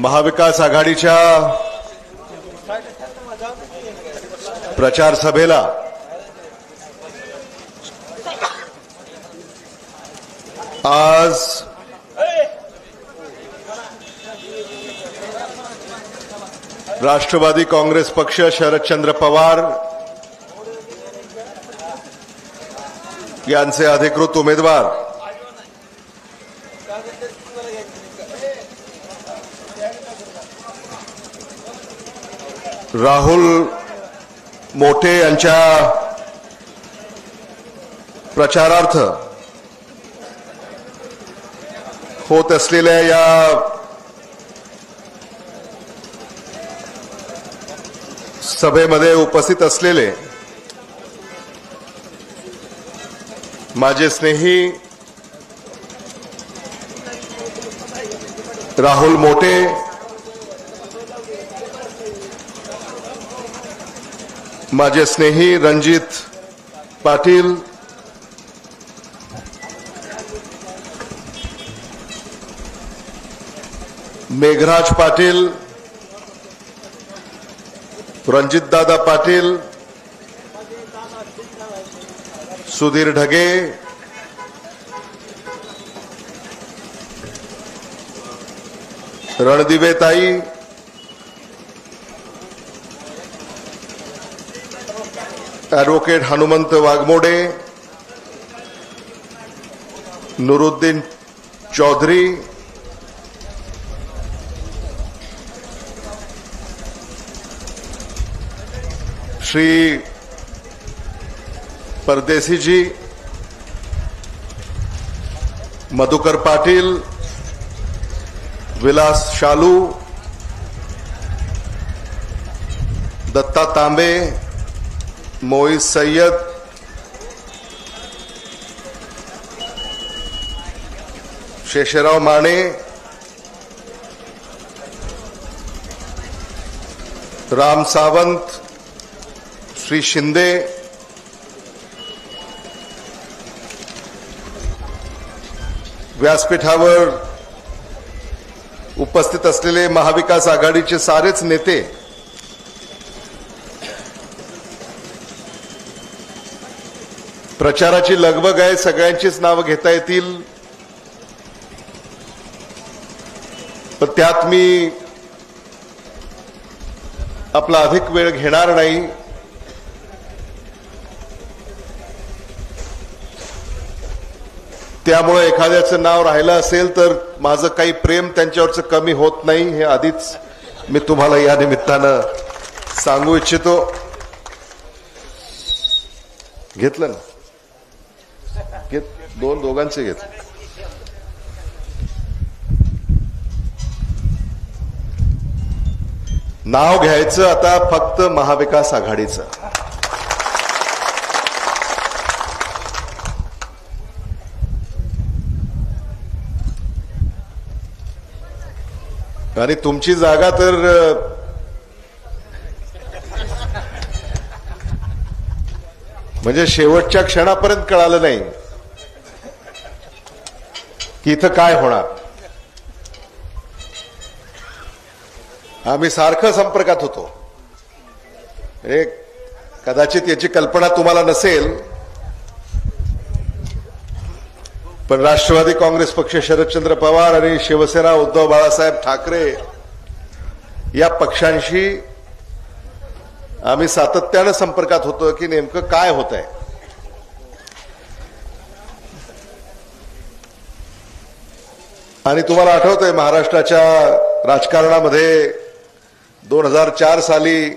महाविकास आघाडीच्या प्रचार सभेला आज राष्ट्रवादी काँग्रेस पक्ष शरदचंद्र पवार यांचे अधिकृत उमेदवार राहुल मोटे यांच्या प्रचारार्थ होत असलेल्या या सभेमध्ये उपस्थित असलेले माझे स्नेही राहुल मोटे, माझे स्नेही रणजित पाटील, मेघराज पाटील, रणजितदादा पाटील, सुधीर ढगे, रणदिवेताई, ॲडव्होकेट हनुमंत वाघमोडे, नुरुद्दीन चौधरी, श्री परदेसी जी, मधुकर पाटील, विलास शालू, दत्ता तांबे, मोईज सय्यद, शेषराव माने, राम सावंत, श्री शिंदे, व्यासपीठावर उपस्थित असलेले महाविकास आघाडीचे सारेच नेते, प्रचाराची लगबग आहे, सगळ्यांचीच नावं घेता येतील, पण त्यात मी आपला अधिक वेळ घेणार नाही. त्यामुळे एखाद्याचं नाव राहिलं असेल तर माझं काही प्रेम त्यांच्यावरचं कमी होत नाही, हे आधीच मी तुम्हाला या निमित्तानं सांगू इच्छितो. घेतलं ना, दोघांचे घेतले. नाव घ्यायचं आता फक्त महाविकास आघाडीचं. आणि तुमची जागा तर म्हणजे शेवटच्या क्षणापर्यंत कळालं नाही की इथं काय होणार. आम्ही सारखं संपर्कात होतो. कदाचित याची कल्पना तुम्हाला नसेल, पण राष्ट्रवादी काँग्रेस पक्ष शरदचंद्र पवार आणि शिवसेना उद्धव बाळासाहेब ठाकरे या पक्षांशी आम्ही सातत्यानं संपर्कात होतो की नेमकं काय होत आहे. आणि तुम्हाला आठवतंय महाराष्ट्राच्या राजकारणामध्ये 2004 साली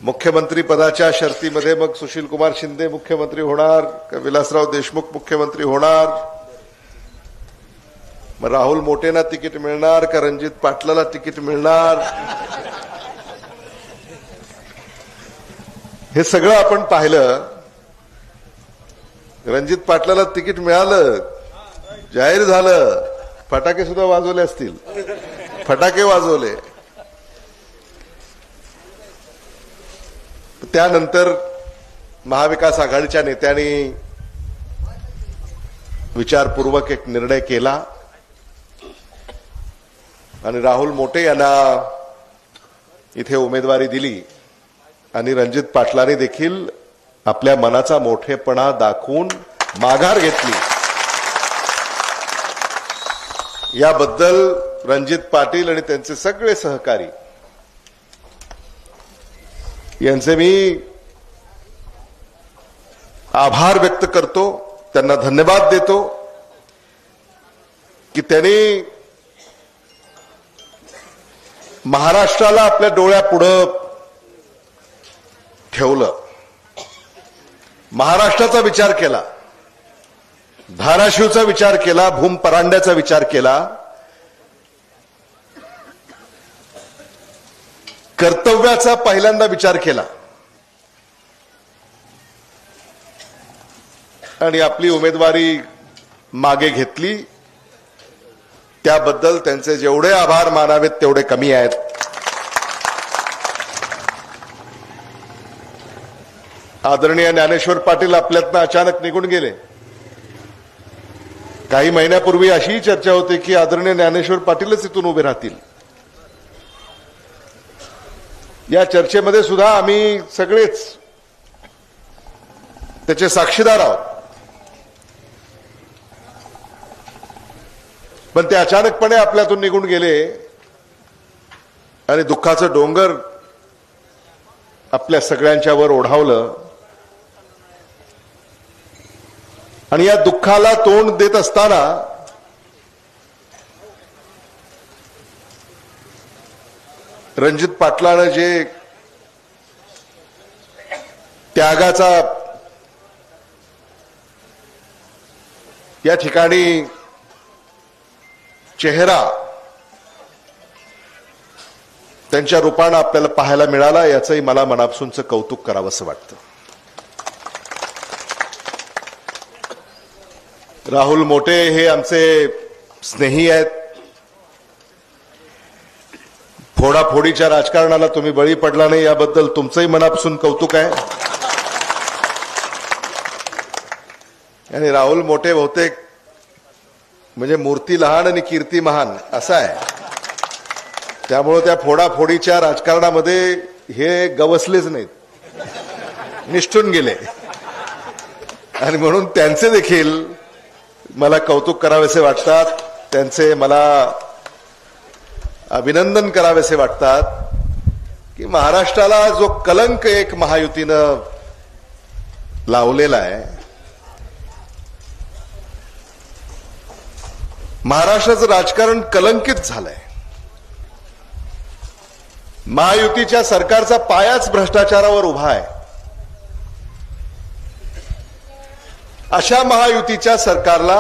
मुख्यमंत्री पदाच्या शर्तीमध्ये मग सुशील कुमार शिंदे मुख्यमंत्री होणार का विलासराव देशमुख मुख्यमंत्री होणार, मग राहुल मोटेंना तिकीट मिळणार का रणजित पाटलाला तिकीट मिळणार, हे सगळं आपण पाहिलं. रणजित पाटलाला तिकीट मिळालं, जाहीर झालं, फटाके सुद्धा वाजवले असतील, फटाके वाजवले. त्यानंतर महाविकास आघाडीच्या नेत्यांनी विचारपूर्वक एक निर्णय केला आणि राहुल मोटे यांना इथे उमेदवारी दिली आणि रणजित पाटलांनी देखील आपल्या मनाचा मोठेपणा दाखवून माघार घेतली। याबद्दल रणजित पाटील आणि त्यांचे सगळे सहकारी यांचे मी आभार व्यक्त करतो, त्यांना धन्यवाद देतो की त्यांनी महाराष्ट्राला आपल्या डोळ्यापुढे ठेवलं, महाराष्ट्राचा विचार केला, धाराशिवचा विचार केला, भूम परांड्याचा विचार केला, कर्तव्याचा पहिल्यांदा विचार केला आणि आपली उमेदवारी मागे घेतली। त्याबद्दल त्यांचे जेवढे आभार मानावेत तेवढे कमी आहेत। आदरणीय ज्ञानेश्वर पाटील आपल्यातनं अचानक निघून गेले। काही महिन्यापूर्वी अशी चर्चा होती की आदरणीय ज्ञानेश्वर पाटीलच इथून उभे राहतील। या चर्चेमध्ये सुद्धा आम्ही सगळेच त्याचे साक्षीदार आहोत, पण ते अचानकपणे आपल्यातून निघून गेले आणि दुःखाचं डोंगर आपल्या सगळ्यांच्यावर ओढावलं आणि या दुःखाला तोंड देत असताना रणजित पाटलानं जे त्यागाचा या ठिकाणी चेहरा त्यांच्या रूपानं आपल्याला पाहायला मिळाला, याचंही मला मनापासूनचं कौतुक करावंसं वाटतं। राहुल मोटे हे आमचे स्नेही आहेत। फोडाफोडीच्या राजकारणाला तुम्ही बळी पडला नाही, याबद्दल तुमचंही मनापासून कौतुक आहे। आणि राहुल मोटे बहुतेक म्हणजे मूर्ती लहान आणि कीर्ती महान असं आहे, त्यामुळे त्या फोडाफोडीच्या राजकारणामध्ये हे गवसलेच नाहीत, निष्ठून गेले आणि म्हणून त्यांचे देखील मला कौतुक करावेसे वाटतात, त्यांचे मला अभिनंदन करावेसे वाटतात की महाराष्ट्राला जो कलंक एक महायुतीनं लावलेला आहे, महाराष्ट्राचं राजकारण कलंकित झालंय। महायुतीच्या सरकारचा पायाच भ्रष्टाचारावर उभा आहे। अशा महायुतीच्या सरकारला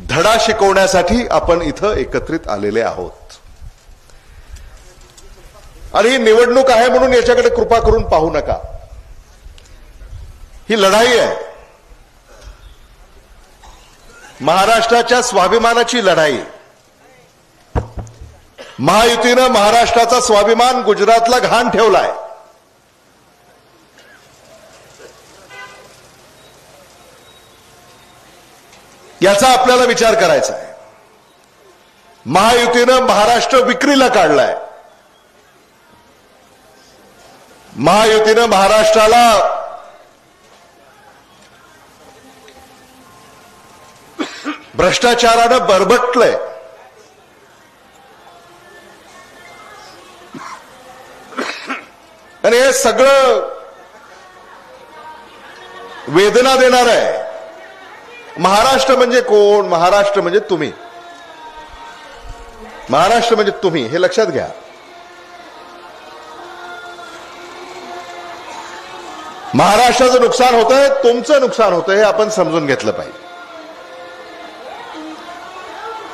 धडा शिकवण्यासाठी आपण इथं एकत्रित आलेले आहोत आणि ही निवडणूक आहे म्हणून याच्याकडे कृपा करून पाहू नका। ही लढाई आहे, महाराष्ट्राच्या स्वाभिमानाची लढाई। महायुतीनं महाराष्ट्राचा स्वाभिमान गुजरातला घाण ठेवलाय। याचा आपल्याला विचार करायचा आहे। महायुतीनं महाराष्ट्र विक्रीला काढलाय। महायुतीनं महाराष्ट्राला भ्रष्टाचारानं बरबटलंय। आणि हे सगळं वेदना देणार आहे। महाराष्ट्र म्हणजे कोण? महाराष्ट्र म्हणजे तुम्ही, महाराष्ट्र म्हणजे तुम्ही, हे लक्षात घ्या। महाराष्ट्राचं नुकसान होतंय, तुमचं नुकसान होतंय, हे आपण समजून घेतलं पाहिजे।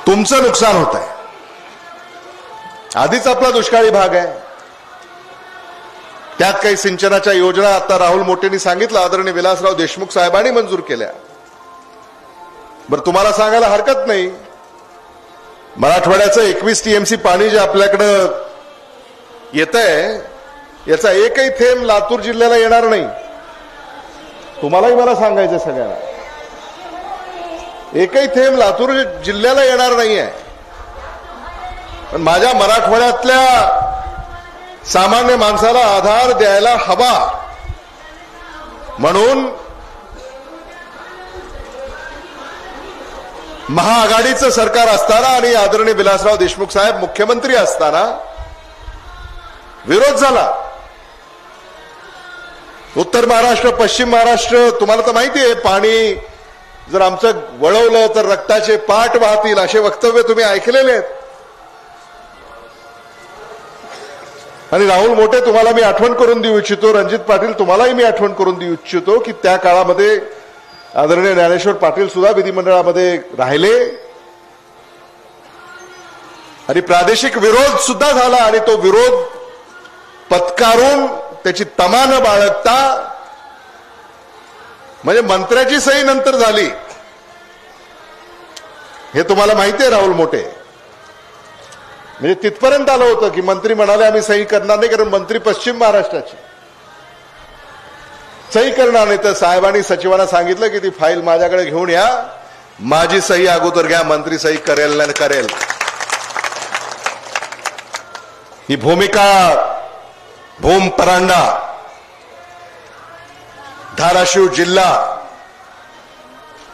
तुमचं नुकसान होतंय, आधीच आपला दुष्काळी भाग आहे, त्यात काही सिंचनाच्या योजना आता राहुल मोटेंनी सांगितलं, आदरणीय विलासराव देशमुख साहेबांनी मंजूर केल्या। बरं, तुम्हाला सांगायला हरकत नाही, मराठवाड्याचं 21 टीएमसी पाणी जे आपल्याकडं येतंय, याचा एकही थेंब लातूर जिल्ह्याला येणार नाही। तुम्हालाही मला सांगायचं सगळ्यांना, एकही थेंब लातूर जिल्ह्याला येणार नाहीये। पण माझ्या मराठवाड्यातल्या सामान्य माणसाला आधार द्यायला हवा म्हणून महाआघाडीचं सरकार असताना आणि आदरणीय विलासराव देशमुख साहेब मुख्यमंत्री असताना विरोध झाला. उत्तर महाराष्ट्र, पश्चिम महाराष्ट्र, तुम्हाला तर माहिती आहे, पाणी जर आमचं वळवलं तर रक्ताचे पाट वाहतील असे वक्तव्य तुम्ही ऐकलेले आहेत. आणि राहुल मोठे, तुम्हाला मी आठवण करून देऊ इच्छितो, रणजित पाटील तुम्हालाही मी आठवण करून देऊ इच्छितो की त्या काळामध्ये आदरणीय ज्ञानेश्वर पाटील सुद्धा विधिमंडळामध्ये राहिले आणि प्रादेशिक विरोध सुद्धा झाला आणि तो विरोध पत्कारून त्याची तमा न बाळगता म्हणजे मंत्र्याची सही नंतर झाली हे तुम्हाला माहिती आहे राहुल मोठे. म्हणजे तिथपर्यंत आलं होतं की मंत्री म्हणाले आम्ही सही करणार नाही, कारण मंत्री पश्चिम महाराष्ट्राची सही करणार नाही. तर साहेबांनी सचिवांना सांगितलं की ती फाईल माझ्याकडे घेऊन या, माझी सही अगोदर घ्या, मंत्री सही करेल नाही करेल. ही भूमिका भूम परांडा धाराशिव जिल्हा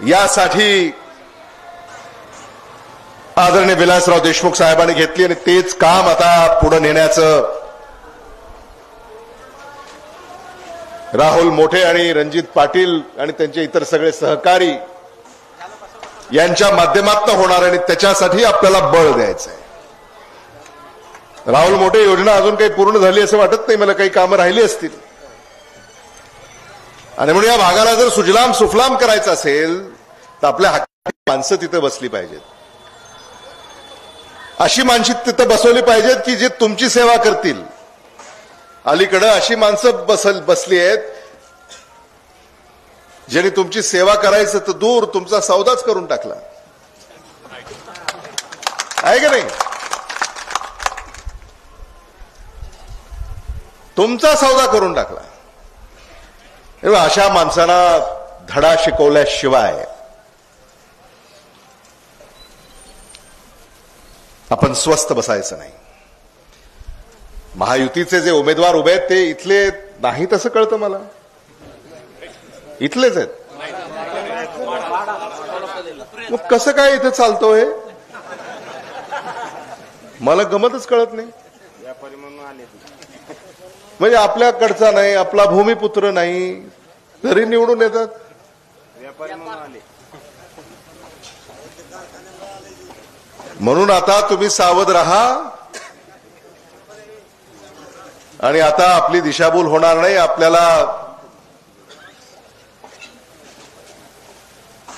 यासाठी आदरणीय विलासराव देशमुख साहेबांनी घेतली आणि तेच काम आता पुढे नेण्याचं राहुल मोठे आणि रणजित पाटील आणि त्यांचे इतर सगळे सहकारी यांच्या माध्यमातून होणार आणि त्याच्यासाठी आपल्याला बळ द्यायचं आहे. राहुल मोठे योजना अजून काही पूर्ण झाली असं वाटत नाही मला, काही कामं राहिली असतील. आणि म्हणून या भागाला जर सुजलाम सुफलाम करायचं असेल तर आपल्या हक्काची माणसं तिथं बसली पाहिजेत. अशी माणसं तिथं बसवली पाहिजेत की जे तुमची सेवा करतील. अलीकडे अशी माणसं बसली आहेत ज्यांनी तुमची सेवा करायचं तर दूर तुमचा सौदाच करून टाकला आहे का नाही. तुमचा सौदा करून टाकला. अशा माणसांना धडा शिकवल्याशिवाय आपण स्वस्थ बसायचं नाही. महायुतीचे जे उमेदवार उभे आहेत ते इथले नाहीत असं कळतं मला, इथलेच आहेत. मग कसं काय इथे चालतोय मला गमतच कळत नाही. म्हणजे आपल्याकडचा नाही, आपला भूमिपुत्र नाही तरी निवडून येतात. म्हणून आता तुम्ही सावध राहा आणि आता आपली दिशाभूल होणार नाही. आपल्याला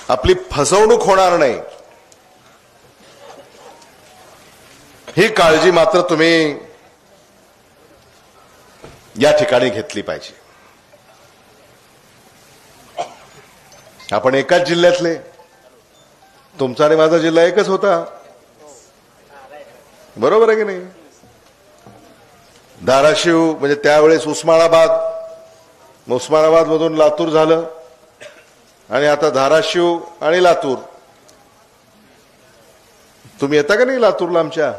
आपली फसवणूक होणार नाही ही काळजी मात्र तुम्ही या ठिकाणी घेतली पाहिजे. आपण एकाच जिल्ह्यातले, तुमचा आणि माझा जिल्हा एकच होता, बरोबर आहे की नाही. धाराशिव म्हणजे त्यावेळेस उस्मानाबाद मधून लातूर झालं आणि आता धाराशिव आणि लातूर. तुम्ही येता का नाही लातूरला आमच्या.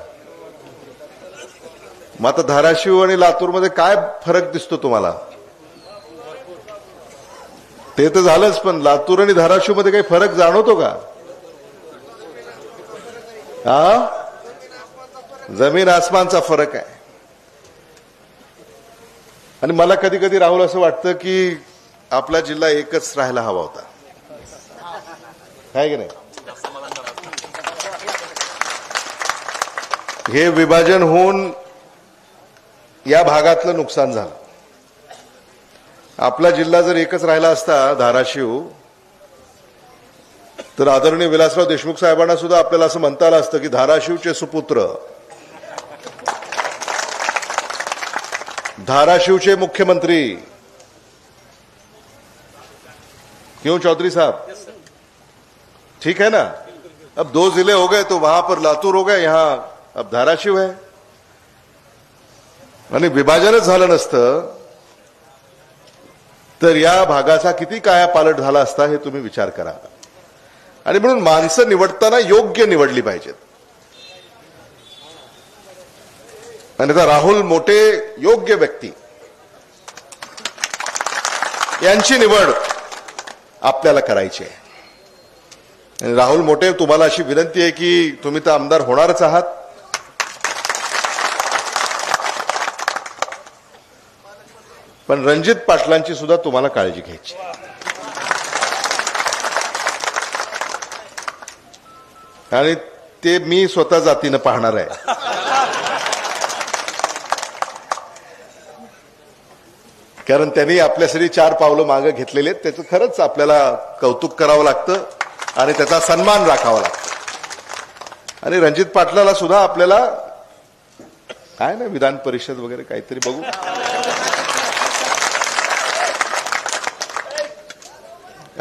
मग आता धाराशिव आणि लातूरमध्ये काय फरक दिसतो तुम्हाला. ते तर झालंच, पण लातूर आणि धाराशिव मध्ये काही फरक जाणवतो का. हा, जमीन आसमानचा फरक आहे. आणि मला कधी कधी राहुल असं वाटतं की आपला जिल्हा एकच राहायला हवा होता, आहे की नाही. हे विभाजन होऊन या भागातलं नुकसान झालं. आपला जिल्हा जर एकच राहिला असता धाराशिव तर आदरणीय विलासराव देशमुख साहेबांना सुद्धा आपल्याला असं म्हणता आलं असतं की धाराशिवचे सुपुत्र, धाराशिव के मुख्यमंत्री. क्यों चौधरी साहब, ठीक है ना. अब 2 जिले हो गए तो वहां पर लातूर हो गए, यहां अब धाराशिव है. आणि विभाजनच झालं नसतं तर या भागाचा किती कायापालट झाला असता हे तुम्ही विचार करा. आणि म्हणून माणसं निवडताना योग्य निवडली पाहिजेत. आणि आता राहुल मोठे योग्य व्यक्ती यांची निवड आपल्याला करायची आहे. आणि राहुल मोठे, तुम्हाला अशी विनंती आहे की तुम्ही तर आमदार होणारच आहात, पण रणजित पाटलांची सुद्धा तुम्हाला काळजी घ्यायची. आणि ते मी स्वतः जातीनं पाहणार आहे. कारण त्यांनी आपल्यासाठी 4 पावलं मागे घेतलेले आहेत. त्याचं खरंच आपल्याला कौतुक करावं लागतं आणि त्याचा सन्मान राखावा लागतो. आणि रणजित पाटलाला सुद्धा आपल्याला काय ना विधान परिषद वगैरे काहीतरी बघू.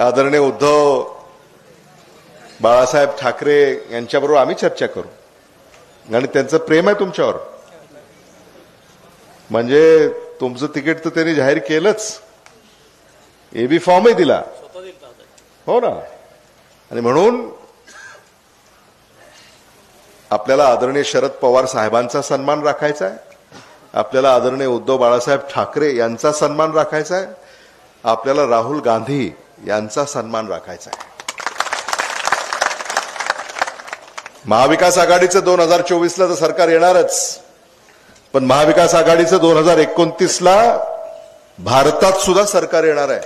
आदरणीय उद्धव बाळासाहेब ठाकरे यांच्याबरोबर आम्ही चर्चा करू आणि त्यांचं प्रेम आहे तुमच्यावर. म्हणजे तुमचं तिकीट तर त्यांनी जाहीर केलंच, एबी फॉर्मही दिला, हो ना. आणि म्हणून आपल्याला आदरणीय शरद पवार साहेबांचा सन्मान राखायचा आहे, आपल्याला आदरणीय उद्धव बाळासाहेब ठाकरे यांचा सन्मान राखायचा आहे, आपल्याला राहुल गांधी यांचा सन्मान राखायचा आहे. महाविकास आघाडीचं 2024ला तर सरकार येणारच, पण महाविकास आघाडीचं 2029ला भारतात सुद्धा सरकार येणार आहे.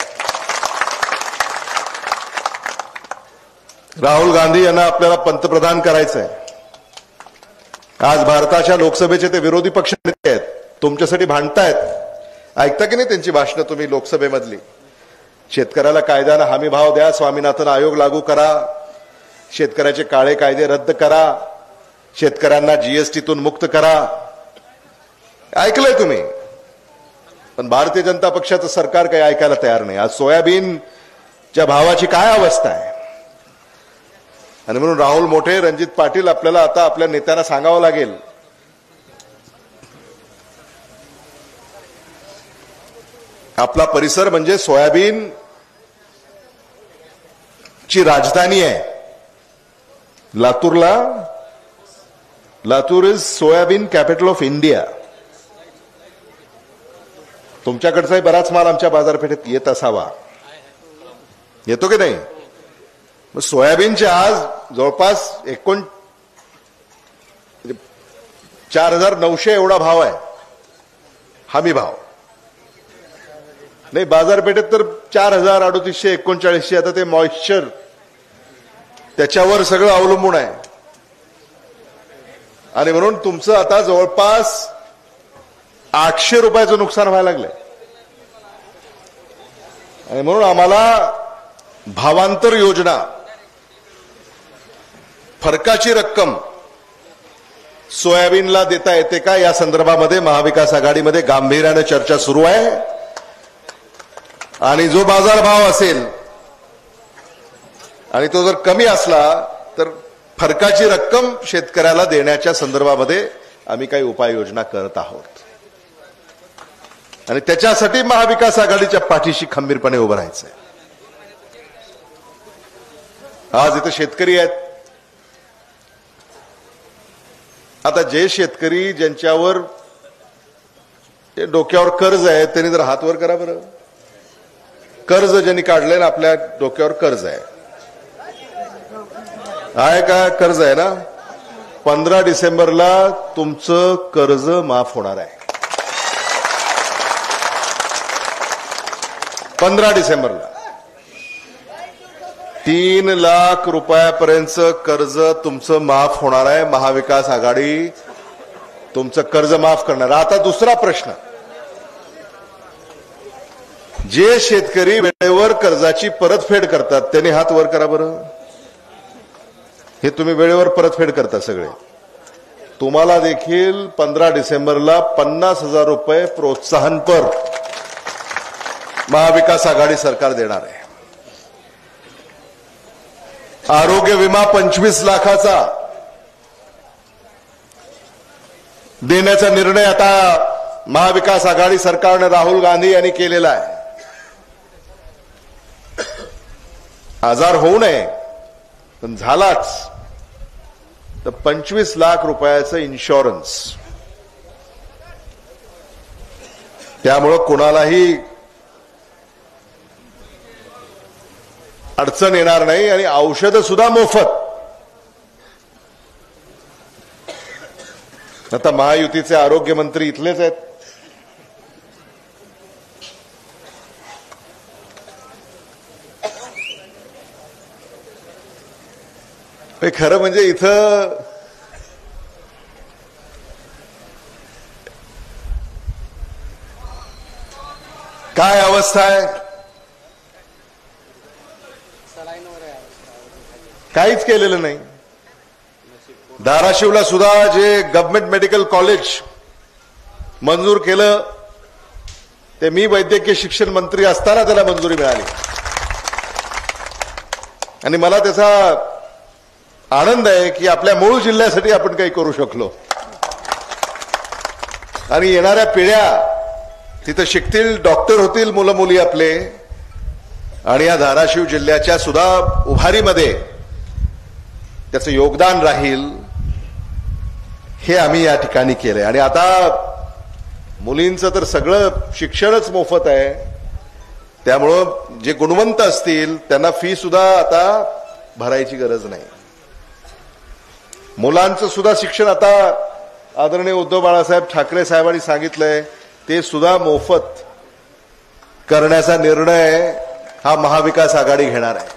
राहुल गांधी यांना आपल्याला पंतप्रधान करायचं आहे. आज भारताच्या लोकसभेचे ते विरोधी पक्ष नेते आहेत, तुमच्यासाठी भांडतायत. ऐकता की नाही त्यांची भाषणं तुम्ही लोकसभेमधली? शेतकऱ्याला कायद्याला हमी भाव द्या, स्वामीनाथन आयोग लागू करा, शेतकऱ्याचे काळे कायदे रद्द करा, शेतकऱ्यांना जीएसटीतून मुक्त करा. ऐकलंय तुम्ही, पण भारतीय जनता पक्षाचं सरकार काही ऐकायला तयार नाही. आज सोयाबीनच्या भावाची काय अवस्था आहे. आणि म्हणून राहुल मोठे, रणजित पाटील, आपल्याला आता आपल्या नेत्यांना सांगावं लागेल, आपला परिसर म्हणजे सोयाबीन ची राजधानी आहे. Latur is soybean capital of India. तुमच्याकडचाही बराच माल आमच्या बाजारपेठेत येत असावा, येतो की नाही? मग सोयाबीनचे आज जवळपास 4,900 एवढा भाव आहे, हमी भाव. नाही, बाजारपेठेत तर 4,000, 3,800, 3900. आता ते मॉइश्चर त्याच्यावर सगळं अवलंबून आहे. आणि म्हणून तुमचं आता जवळपास 800 रुपयाचं नुकसान व्हायला लागलंय. आणि म्हणून आम्हाला भावांतर योजना, फरकाची रक्कम सोयाबीनला देता येते का, या संदर्भामध्ये महाविकास आघाडीमध्ये गांभीर्याने चर्चा सुरू आहे. आणि जो बाजारभाव असेल आणि तो जर कमी असला तर फरकाची रक्कम शेतकऱ्याला देण्याच्या संदर्भामध्ये आम्ही काही उपाययोजना करत आहोत. आणि त्याच्यासाठी महाविकास आघाडीच्या पाठीशी खंबीरपणे उभं राहायचंय. आज इथे शेतकरी आहेत. आता जे शेतकरी ज्यांच्यावर डोक्यावर कर्ज आहे त्यांनी जर हात वर करा बरं. कर्ज ज्यांनी काढलंय ना, आपल्या डोक्यावर कर्ज आहे का? कर्ज आहे ना. 15 डिसेंबरला तुमचं कर्ज माफ होणार आहे. 15 डिसेंबरला 3 लाख रुपयापर्यंतचं कर्ज तुमचं माफ होणार आहे. महाविकास आघाडी तुमचं कर्ज माफ करणार. आता दुसरा प्रश्न, जे शेतकरी वेळेवर कर्जाची परतफेड करतात त्यांनी हात वर करा बरं. हे तुम्ही वेळेवर परतफेड करता सगळे, तुम्हाला देखील 15 डिसेंबरला 50,000 रुपये प्रोत्साहनपर महाविकास आघाडी सरकार देणार आहे. आरोग्य विमा 25 लाखाचा देण्याचा निर्णय आता महाविकास आघाडी सरकारने राहुल गांधी यांनी केलेला आहे. आजार होऊ नये, पण झालाच तर 25 लाख रुपयाचं इन्शुरन्स त्यामुळं कोणालाही अडचण येणार नाही आणि औषधं सुद्धा मोफत. आता महायुतीचे आरोग्यमंत्री इथलेच आहेत. खरं म्हणजे इथं काय अवस्था आहे, काहीच केलेलं नाही. धाराशिवला सुद्धा जे गव्हर्नमेंट मेडिकल कॉलेज मंजूर केलं ते मी वैद्यकीय शिक्षण मंत्री असताना त्याला मंजुरी मिळाली आणि मला त्याचा आनंद आहे की आपल्या मूळ जिल्ह्यासाठी आपण काही करू शकलो. आणि येणाऱ्या पिढ्या तिथं शिकतील, डॉक्टर होतील मुलं मुली आपले, आणि या धाराशिव जिल्ह्याच्या सुद्धा उभारीमध्ये त्याचं योगदान राहील हे आम्ही या ठिकाणी केलंय. आणि आता मुलींचं तर सगळं शिक्षणच मोफत आहे. त्यामुळं जे गुणवंत असतील त्यांना फी सुद्धा आता भरायची गरज नाही. मुलांचं सुद्धा शिक्षण आता आदरणीय उद्धव बाळासाहेब ठाकरे साहेबांनी सांगितलंय ते सुद्धा मोफत करण्याचा निर्णय हा महाविकास आघाडी घेणार आहे.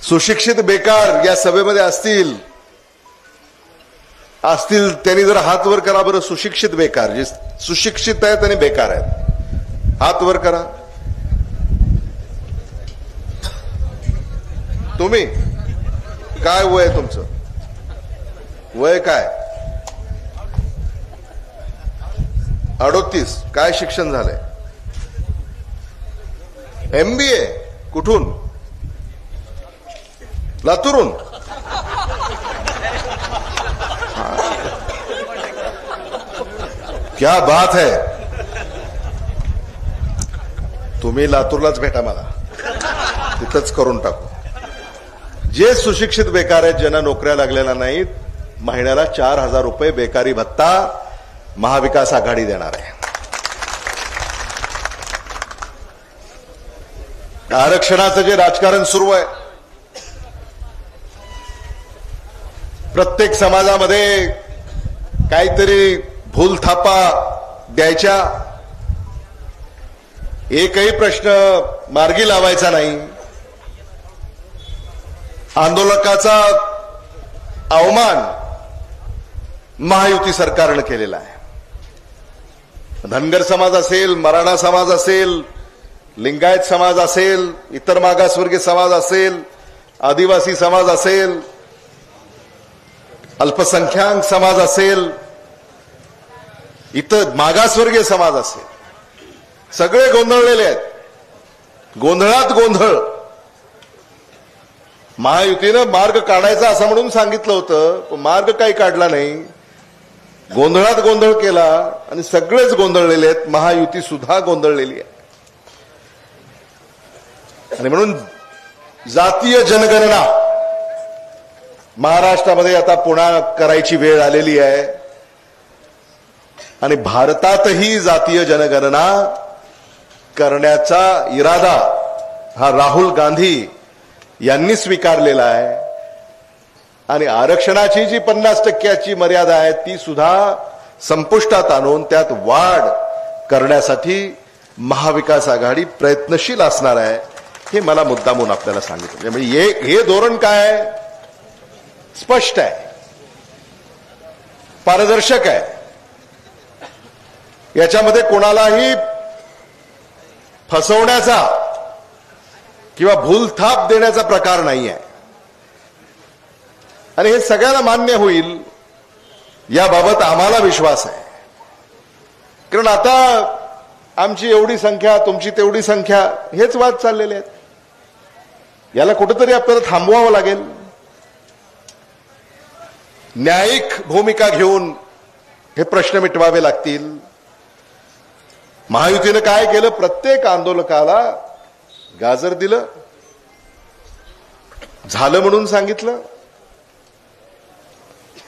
सुशिक्षित बेकार या सभेमध्ये असतील त्यांनी जर हात वर करा बरं. सुशिक्षित बेकार, जे सुशिक्षित आहेत आणि बेकार आहेत, हात वर करा. तुम्ही काय वय आहे तुमचं? वय काय? 38. काय शिक्षण झालंय? MBA. कुठून? लातूरून. क्या बात है. तुम्ही लातूरलाच भेटा मला, तिथंच करून टाकू. जे सुशिक्षित बेकार आहेत, ज्यांना नोकऱ्या लागलेल्या नाहीत, महिन्याला 4,000 रुपये बेकारी भत्ता महाविकास आघाडी देणार आहे. आरक्षणाचं जे राजकारण सुरू आहे, प्रत्येक समाजामध्ये काहीतरी भूलथापा द्यायच्या, एकही प्रश्न मार्गी लावायचा नाही, आंदोलकाचा अवमान महायुती सरकारनं केलेला आहे. धनगर समाज असेल, मराठा समाज असेल, लिंगायत समाज असेल, इतर मागासवर्गीय समाज असेल, आदिवासी समाज असेल, अल्पसंख्याक समाज असेल, इतर मागासवर्गीय समाज असेल, सगळे गोंधळलेले आहेत. गोंधळात गोंधळ. महायुतीनं मार्ग काढायचा असं म्हणून सांगितलं होतं, पण मार्ग काही काढला नाही. गोंधळात गोंधळ केला आणि सगळेच गोंधळलेले आहेत. महायुती सुद्धा गोंधळलेली आहे. आणि म्हणून जातीय जनगणना महाराष्ट्रामध्ये आता पुन्हा करायची वेळ आलेली आहे. आणि भारतातही जातीय जनगणना करण्याचा इरादा हा राहुल गांधी यांनी स्वीकारलेला आहे. आणि आरक्षणाची जी 50% मर्यादा आहे ती सुद्धा संपुष्टात आणून त्यात वाढ करण्यासाठी महाविकास आघाडी प्रयत्नशील असणार आहे. हे मला मुद्दामून आपल्याला सांगितलं. म्हणजे हे धोरण काय आहे? स्पष्ट आहे, पारदर्शक आहे. याच्यामध्ये कोणालाही फसवण्याचा किंवा भूलथाप देण्याचा प्रकार नाही आहे. आणि हे सगळ्यांना मान्य होईल याबाबत आम्हाला विश्वास आहे. कारण आता आमची एवढी संख्या, तुमची तेवढी संख्या, हेच वाद चाललेले आहेत. याला कुठेतरी आपल्याला थांबवावं लागेल. न्यायिक भूमिका घेऊन हे प्रश्न मिटवावे लागतील. महायुतीनं काय केलं? प्रत्येक आंदोलकाला गाजर दिलं, झालं म्हणून सांगितलं.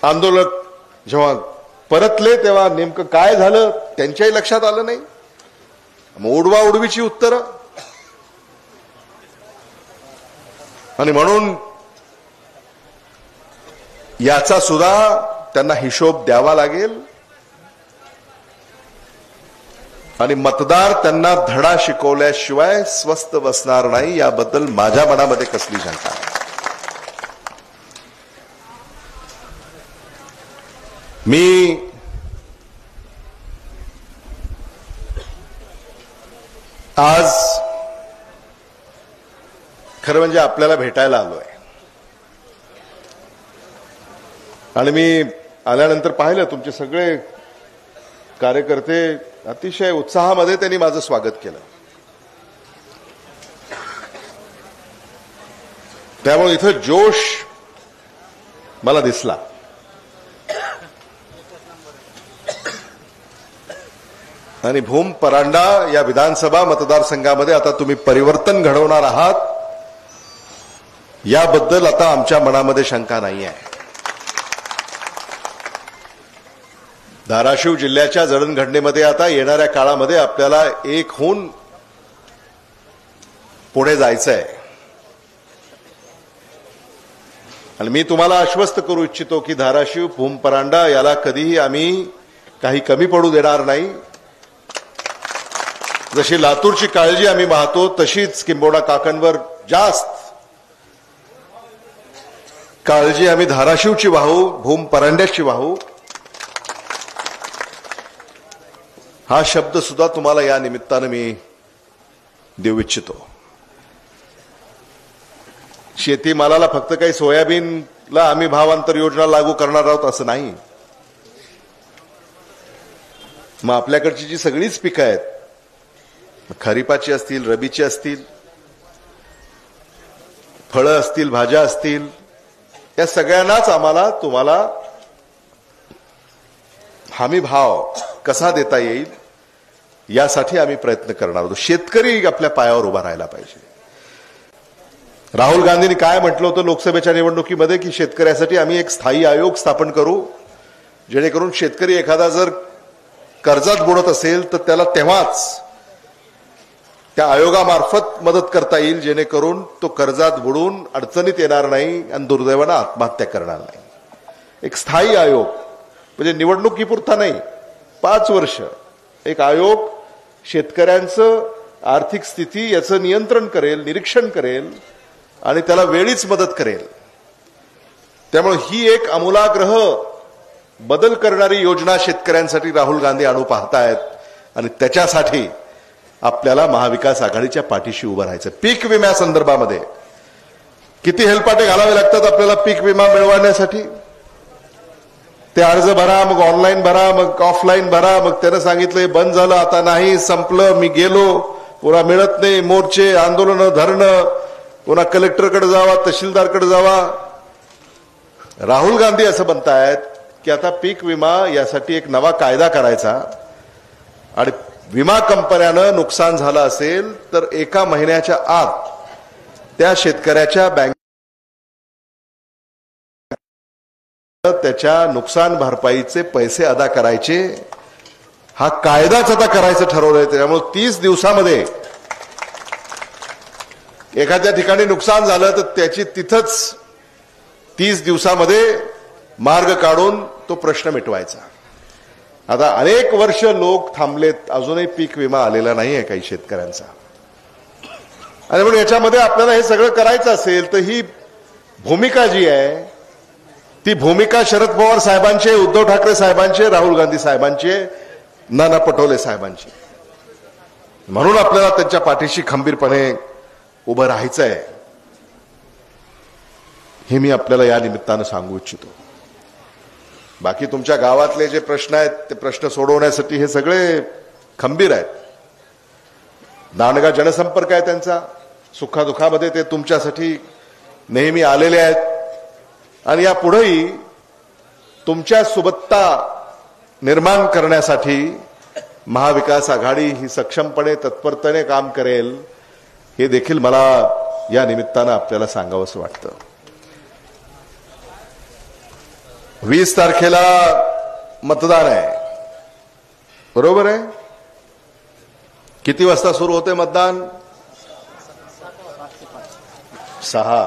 आंदोलक जेव्हा परतले तेव्हा नेमकं काय झालं त्यांच्याही लक्षात आलं नाही. मग उडवा उडवीची उत्तरं. आणि म्हणून याचा सुद्धा त्यांना हिशोब द्यावा लागेल. आणि मतदार त्यांना धडा शिकवल्याशिवाय स्वस्थ बसणार नाही याबद्दल माझ्या मनामध्ये कसली शंका नाही. मी आज खरं म्हणजे आपल्याला भेटायला आलोय. आणि मी आल्यानंतर पाहिलं तुमचे सगळे कार्यकर्ते अतिशय उत्साहामध्ये त्यांनी माझं स्वागत केलं. त्यामुळे इथं जोश मला दिसला. आणि भूम परांडा या विधानसभा मतदारसंघामध्ये आता तुम्ही परिवर्तन घडवणार आहात याबद्दल आता आमच्या मनामध्ये शंका नाही आहे. धाराशिव जिल्ह्याच्या जडणघडणीमध्ये आता येणाऱ्या काळामध्ये आपल्याला एक होऊन पुढे जायचं आहे. आणि मी तुम्हाला आश्वस्त करू इच्छितो की धाराशिव भूम परांडा याला कधीही आम्ही काही कमी पडू देणार नाही. जशी लातूरची काळजी आम्ही पाहतो तशीच किंबोडा काकणवर जास्त काळजी आम्ही धाराशिवची वाहू, भूम परांड्याची वाहू. हा शब्द सुद्धा तुम्हाला या निमित्तानं मी देऊ इच्छितो. शेतीमालाला फक्त काही सोयाबीनला आम्ही भावांतर योजना लागू करणार आहोत असं नाही. मग आपल्याकडची जी सगळीच पिकं आहेत, खरीपाची असतील, रबीची असतील, फळं असतील, भाज्या असतील, या सगळ्यांनाच आम्हाला तुम्हाला हमी भाव कसा देता येईल यासाठी आम्ही प्रयत्न करणार आहोत. शेतकरी आपल्या पायावर उभा राहायला पाहिजे. राहुल गांधींनी काय म्हटलं होतं लोकसभेच्या निवडणुकीमध्ये की शेतकऱ्यासाठी आम्ही एक स्थायी आयोग स्थापन करू, जेणेकरून शेतकरी एखादा जर कर्जात बुडत असेल तर त्याला तेव्हाच त्या आयोगामार्फत मदत करता येईल, जेणेकरून तो कर्जात बुडून अडचणीत येणार नाही आणि दुर्दैवानं आत्महत्या करणार नाही. एक स्थायी आयोग म्हणजे निवडणुकीपुरता नाही, 5 वर्ष एक आयोग शेतकऱ्यांचं आर्थिक स्थिती याचं नियंत्रण करेल, निरीक्षण करेल आणि त्याला वेळीच मदत करेल. त्यामुळे ही एक आमूलाग्र बदल करणारी योजना शेतकऱ्यांसाठी राहुल गांधी आणू पाहतायत. आणि त्याच्यासाठी आपल्याला महाविकास आघाडीच्या पाठीशी उभं राहायचं. पीक विम्यासंदर्भामध्ये किती हेलपाटे घालावे लागतात आपल्याला पीक विमा मिळवण्यासाठी. ते अर्ज भरा, मग ऑनलाईन भरा, मग ऑफलाईन भरा. मग त्यानं सांगितलं बंद झालं, आता नाही, संपलं, मी गेलो, पुन्हा मिळत नाही, मोर्चे, आंदोलनं, धरणं, पुन्हा कलेक्टरकडे जावा, तहसीलदारकडे जावा. राहुल गांधी असं म्हणतायत की आता पीक विमा यासाठी एक नवा कायदा करायचा आणि विमा कंपन्यानं नुकसान झालं असेल तर 1 महिन्याच्या आत त्या शेतकऱ्याच्या बँक त्याच्या नुकसान भरपाईचे पैसे अदा करायचे. हा कायदाच आता करायचं ठरवलंय. त्यामुळे 30 दिवसामध्ये एखाद्या ठिकाणी नुकसान झालं तर त्याची तिथंच 30 दिवसामध्ये मार्ग काढून तो प्रश्न मिटवायचा. आता अनेक वर्ष लोक थांबलेत, अजूनही पीक विमा आलेला नाही आहे काही शेतकऱ्यांचा. आणि म्हणून याच्यामध्ये आपल्याला हे सगळं करायचं असेल तर ही भूमिका जी आहे ती भूमिका शरद पवार साहेबांचे, उद्धव ठाकरे साहेबांचे, राहुल गांधी साहेबांचे, नाना पटोले साहेबांचे. म्हणून आपल्याला त्यांच्या पाठीशी खंबीरपणे उभं राहायचं आहे हे मी आपल्याला या निमित्तानं सांगू इच्छितो. बाकी तुमच्या गावातले जे प्रश्न आहेत ते प्रश्न सोडवण्यासाठी हे सगळे खंबीर आहेत. दांडगा जनसंपर्क आहे त्यांचा. सुखादुखामध्ये ते तुमच्यासाठी नेहमी आलेले आहेत आणि यापुढेही तुमच्या सुबत्ता निर्माण करण्यासाठी महाविकास आघाडी ही सक्षमपणे तत्परतेने काम करेल हे देखील मला या निमित्तानं आपल्याला सांगावंसं वाटतं. 20 तारखेला मतदान आहे. बरोबर आहे. किती वाजता सुरू होते मतदान? 6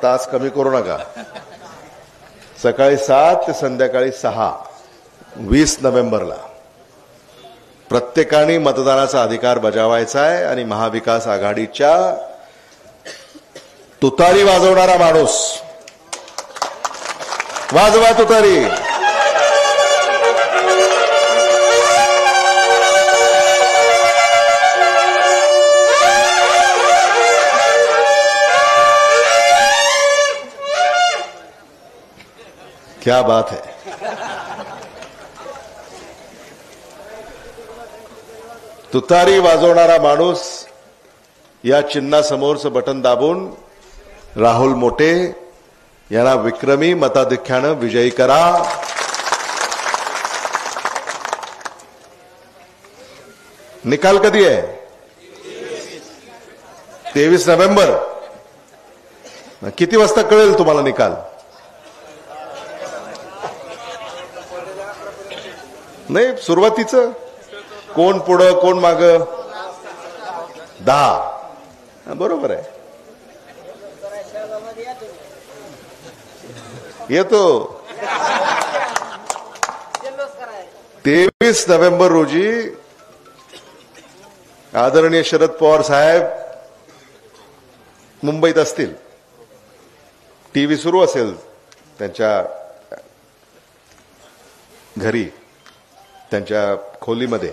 तास कमी करू नका. सकाळी 7 ते संध्याकाळी 6, 20 नोव्हेंबरला प्रत्येकाने मतदानाचा अधिकार बजावायचा आहे. आणि महाविकास आघाडीच्या तुतारी वाजवणारा माणूस, वाजवा तुतारी. क्या बात है. तुतारी वाजवणारा माणूस या चिन्हासमोरचं बटन दाबून राहुल मोटे यांना विक्रमी मताधिक्यानं विजयी करा. निकाल कधी आहे? 23 नोव्हेंबर. किती वाजता कळेल तुम्हाला निकाल? नाही, सुरुवातीचं कोण पुढं कोण मागं? 10. बरोबर आहे. येतो. 23 नोव्हेंबर रोजी आदरणीय शरद पवार साहेब मुंबईत असतील. टीव्ही सुरू असेल त्यांच्या घरी, त्यांच्या खोलीमध्ये.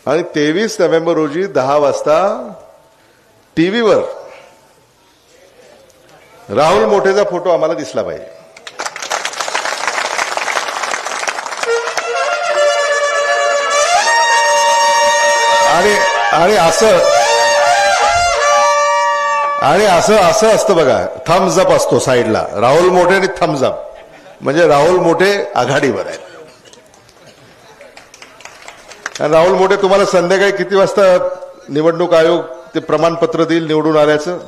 आणि 23 नोव्हेंबर रोजी 10 वाजता टीव्हीवर राहुल मोठेचा फोटो आम्हाला दिसला पाहिजे. आणि असं असतं बघा, थम्स अप असतो साईडला, राहुल मोठे आणि थम्स अप, म्हणजे राहुल मोठे आघाडीवर आहेत. आणि राहुल मोठे तुम्हाला संध्याकाळी किती वाजता निवडणूक आयोग ते प्रमाणपत्र देईल निवडून आल्याचं?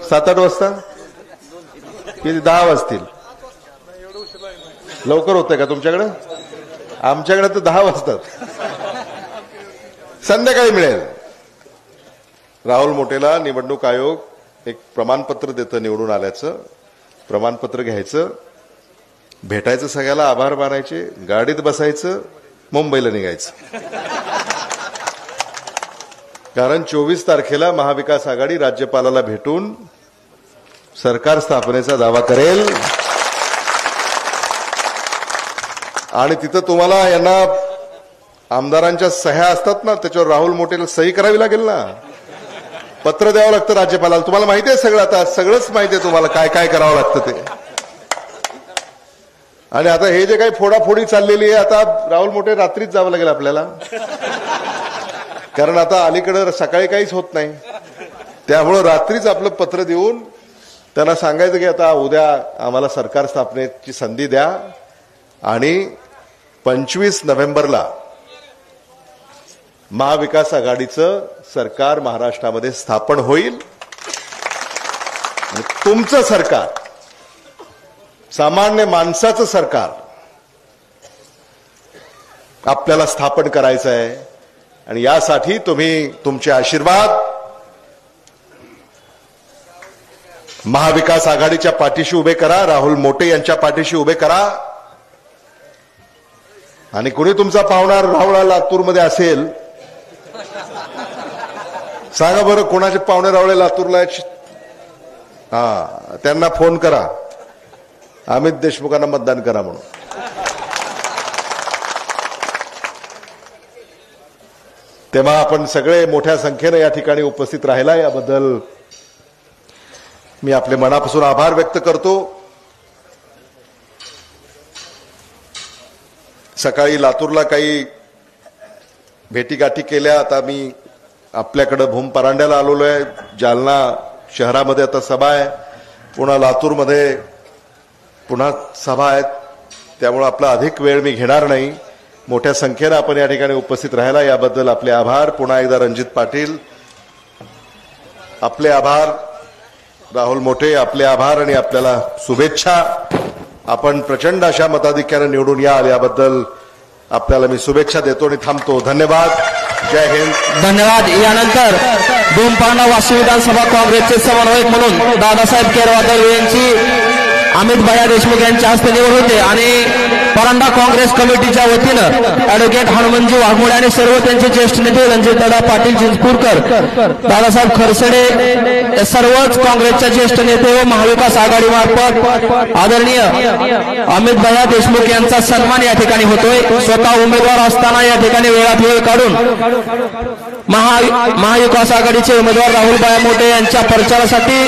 7-8 वाजता? किती? 10 वाजतील. लवकर होतंय का तुमच्याकडे? आमच्याकडे तर 10 वाजतात. संध्याकाळी मिळेल. राहुल मोठेला निवडणूक आयोग एक प्रमाणपत्र देतं निवडून आल्याचं. प्रमाणपत्र घ्यायचं, भेटायचं, सगळ्याला आभार मानायचे, गाडीत बसायचं, मुंबईला निघायचं. कारण 24 तारखेला महाविकास आघाडी राज्यपालाला भेटून सरकार स्थापनेचा दावा करेल. आणि तिथं तुम्हाला यांना आमदारांच्या सह्या असतात ना, त्याच्यावर राहुल मोठेला सही करावी लागेल ना, पत्र द्यावं लागतं राज्यपालाला. तुम्हाला माहिती आहे सगळं, आता सगळंच माहिती आहे तुम्हाला काय काय करावं लागतं ते. आणि आता हे जे काही फोडाफोडी चाललेली आहे, आता राहुल मोठे रात्रीच जावं लागेल आपल्याला, कारण आता अलीकडे सकाळी काहीच होत नाही. त्यामुळं रात्रीच आपलं पत्र देऊन त्यांना सांगायचं की आता उद्या आम्हाला सरकार स्थापनेची संधी द्या आणि 25 नोव्हेंबरला महाविकास आघाडीचं सरकार महाराष्ट्रामध्ये स्थापन होईल. तुमचं सरकार, सामान्य माणसाचं सरकार आपल्याला स्थापन करायचं आहे. आणि यासाठी तुम्ही तुमचे आशीर्वाद महाविकास आघाडीच्या पाठीशी उभे करा, राहुल मोठे यांच्या पाठीशी उभे करा. आणि कुणी तुमचा पाहुणा राहुळा लातूरमध्ये असेल, सांगा बरं कोणाचे पाहुणे रावळे लातूरला आहेत? त्यांना फोन करा, अमित देशमुखांना मतदान करा म्हणून. तेव्हा आपण सगळे मोठ्या संख्येने या ठिकाणी उपस्थित राहिला, याबद्दल मी आपले मनापासून आभार व्यक्त करतो. सकाळी लातूरला काही भेटीगाठी केल्या. आता मी आपल्याकडे भूम परांड्याला आलेलो आहे. जालना शहरामध्ये आता सभा आहे, पुन्हा लातूरमध्ये पुन्हा सभा आहेत. त्यामुळे आपला अधिक वेळ मी घेणार नाही. मोठ्या संख्येने आपण या ठिकाणी उपस्थित राहिला, याबद्दल आपले आभार. पुन्हा एकदा रणजित पाटील आपले आभार, राहुल मोठे आपले आभार आणि आपल्याला शुभेच्छा. आपण प्रचंड अशा मताधिक्याने निवडून याल याबद्दल आपल्याला मी शुभेच्छा देतो आणि थांबतो. धन्यवाद. जय हिंद. धन्यवाद. यानंतर भूमपरांडा वाशिम विधानसभा काँग्रेसचे समन्वयक म्हणून दादासाहेब केरवा दळवी यांची अमित भैया देशमुख यांच्या हस्ते निवड होते आणि परांडा काँग्रेस कमिटीच्या वतीनं ऍडव्होकेट हनुमंतजी वाघमोडे आणि सर्व त्यांचे ज्येष्ठ नेते रणजितदादा पाटील चिंचपूरकर, दादासाहेब खरसडे या सर्वच काँग्रेसच्या ज्येष्ठ नेते व महाविकास आघाडी मार्फत आदरणीय अमित भैया देशमुख यांचा सन्मान या ठिकाणी होतोय. स्वतः उमेदवार असताना या ठिकाणी वेळात वेळ काढून महाविकास आघाडीचे उमेदवार राहुल भैया मोठे यांच्या प्रचारासाठी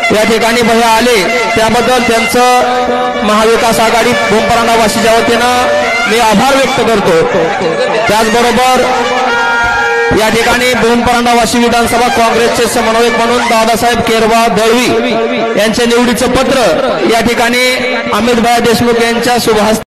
या ठिकाणी भैया आले, त्याबद्दल त्यांचं महाविकास आघाडी भूमपरांडा वाशीच्या वतीनं मी आभार व्यक्त करतो. त्याचबरोबर या ठिकाणी भूमपरांडा वाशी विधानसभा काँग्रेसचे समन्वयक म्हणून दादासाहेब केरवा दळवी यांच्या निवडीचं पत्र या ठिकाणी अमित भैया देशमुख यांच्या शुभ हस्ते